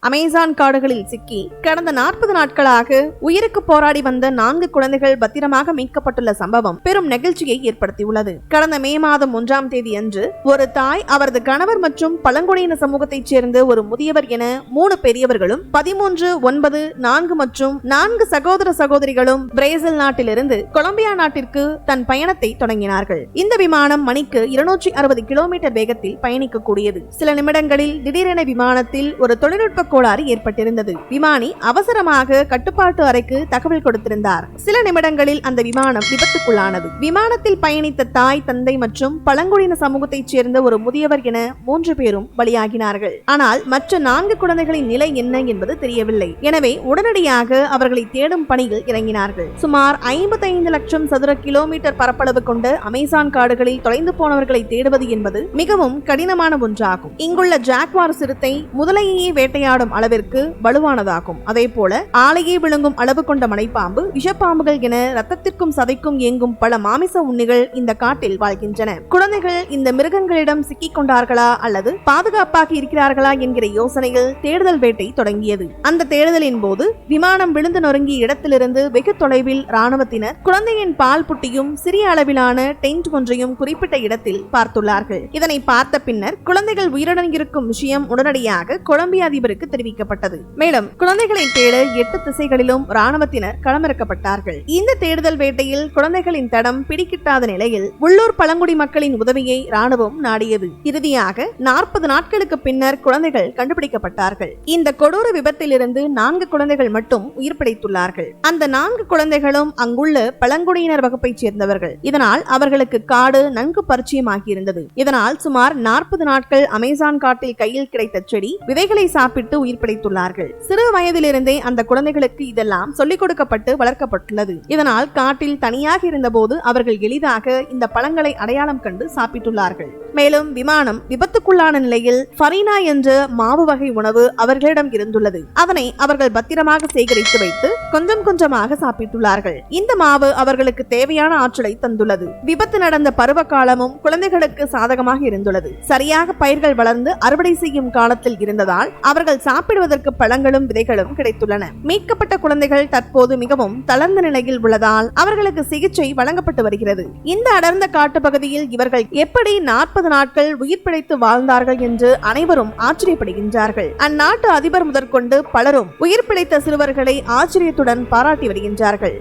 Amazon காடுகளில் சிக்கி கடந்த 40 நாட்களாக உயிருக்கு போராடி வந்த 4 குழந்தைகள் பத்திரமாக மீட்கப்பட்டுள்ள சம்பவம் பெரும் நெகிழ்ச்சியை ஏற்படுத்தியுள்ளது. கடந்த மே மாதம் 1ஆம் தேதி அன்று ஒரு தாய், அவரது கணவர் மற்றும் பழங்குடியின சமூகத்தைச் சேர்ந்த ஒரு முதியவர் என 3 பெரியவர்களும் 13, 9, 4 மற்றும் 4 சகோதர சகோதரிகளும் பிரேசில் நாட்டிலிருந்து கொலம்பியா நாட்டிற்கு தன் பயணத்தை தொடங்கினார்கள். இந்த விமானம் மணிக்கு 260 கிலோமீட்டர் வேகத்தில் பயணிக்கக்கூடியது. சில நிமிடங்களில் திடீரென விமானத்தில் ஒரு தொழில்நுட்ப கோளாறு ஏற்பட்டிருந்தது. விமானி அவசரமாக கட்டுப்பாட்டு அறைக்கு தகவல் கொடுத்திருந்தார். சில நிமிடங்களில் அந்த விமானம் விபத்துக்குள்ளானது. விமானத்தில் பயணித்த தாய், தந்தை மற்றும் பழங்குடியின சமூகத்தைச் சேர்ந்த ஒரு முதியவர் என 3 பேரும் பலியாகினார்கள். ஆனால் மற்ற 4 குழந்தைகளின் நிலை என்ன என்பது தெரியவில்லை. எனவே உடனடியாக அவர்களை தேடும் பணியில் இறங்கினார்கள். சுமார் 55 லட்சம் சதுர கிலோமீட்டர் பரப்பளவு கொண்ட அமேசான் காடுகளில் தொலைந்து போனவர்களை தேடுவது என்பது மிகவும் கடினமான ஒன்றாகும். இங்குள்ள ஜாக்வார் சிறுத்தை முதலையே வேட்டையாடும் அளவிற்கு வலுவானதாகும். அதே போல ஆலையை விழுங்கும் அளவு கொண்ட மலைப்பாம்பு, விஷப்பாம்புகள் என ரத்தத்திற்கும் சதைக்கும் இயங்கும் பல மாமிச உண்ணிகள் இந்த காட்டில் வாழ்கின்றன. குழந்தைகள் இந்த மிருகங்களிடம் சிக்கிக் கொண்டார்களா அல்லது பாதுகாப்பாக இருக்கிறார்களா என்கிற யோசனையில் தேடுதல் வேட்டை தொடங்கியது. அந்த தேடுதலின் போது விமானம் விழுந்து நொறுங்கிய இடத்திலிருந்து வெகு தொலைவில் ராணுவத்தினர் குழந்தையின் பால் புட்டியும் சிறிய அளவிலான டென்ட் ஒன்றையும் குறிப்பிட்ட இடத்தில் பார்த்துள்ளார்கள். இதனை பார்த்த பின்னர் குழந்தைகள் உயிருடன் இருக்கும் விஷயம் உடனடியாக கொலம்பியா அதிபருக்கு தெரிவிக்கப்பட்டது. மேலும் குழந்தைகளை தேட 8 திசைகளிலும் ராணுவத்தினர் களமிறக்கப்பட்டார்கள். இந்த தேடுதல் வேட்டையில் குழந்தைகளின் தடம் பிடிக்கிட்டாத நிலையில் உள்ளூர் பழங்குடி மக்களின் உதவியை ராணுவம் நாடியது. இறுதியாக 40 நாட்களுக்கு பின்னர் குழந்தைகள் கண்டுபிடிக்கப்பட்டார்கள். இந்த கொடூர விபத்திலிருந்து 4 குழந்தைகள் மட்டும் உயிர் பிழைத்துள்ளார்கள். அந்த 4 குழந்தைகளும் அங்குள்ள பழங்குடியினர் வகுப்பைச் சேர்ந்தவர்கள். இதனால் அவர்களுக்கு காடு நன்கு பரிச்சயமாகியிருந்தது. இதனால் சுமார் 40 நாட்கள் அமேசான் காட்டில் கையில் கிடைத்த செடி விதைகளை சாப்பிட்டு உயிர் பிழைத்துள்ளார்கள். சிறு வயதிலிருந்தே அந்த குழந்தைகளுக்கு இதெல்லாம் சொல்லிக் கொடுக்கப்பட்டு வளர்க்கப்பட்டுள்ளது. இதனால் காட்டில் தனியாக இருந்தபோது அவர்கள் எளிதாக இந்த பழங்களை அடையாளம் கண்டு சாப்பிட்டுள்ளார்கள். மேலும் விமானம் விபத்துக்குள்ளான நிலையில் ஃபரீனா என்ற மாவு வகை உணவு அவர்களிடம் இருந்துள்ளது. அதனை அவர்கள் பத்திரமாக சேகரித்து வைத்து கொஞ்சம் கொஞ்சமாக சாப்பிட்டுள்ளார்கள். இந்த மாவு அவர்களுக்கு தேவையான ஆற்றலை தந்துள்ளது. விபத்து நடந்த பருவ காலமும் குழந்தைகளுக்கு சாதகமாக இருந்துள்ளது. சரியாக பயிர்கள் வளர்ந்து அறுவடை செய்யும் காலத்தில் இருந்ததால் அவர்கள் சாப்பிடுவதற்கு பழங்களும் விதைகளும் கிடைத்துள்ளன. மீட்கப்பட்ட குழந்தைகள் தற்போது மிகவும் தளர்ந்த நிலையில் உள்ளதால் அவர்களுக்கு சிகிச்சை வழங்கப்பட்டு வருகிறது. இந்த அடர்ந்த காட்டு பகுதியில் இவர்கள் எப்படி 40 நாட்கள் உயிர் பிழைத்து வாழ்ந்தார்கள் என்று அனைவரும் ஆச்சரியப்படுகின்றார்கள். அந்நாட்டு அதிபர் முதற்கொண்டு பலரும் உயிர் பிழைத்த சிறுவர்களை ஆச்சரியத்துடன் பாராட்டி வருகின்றார்கள்.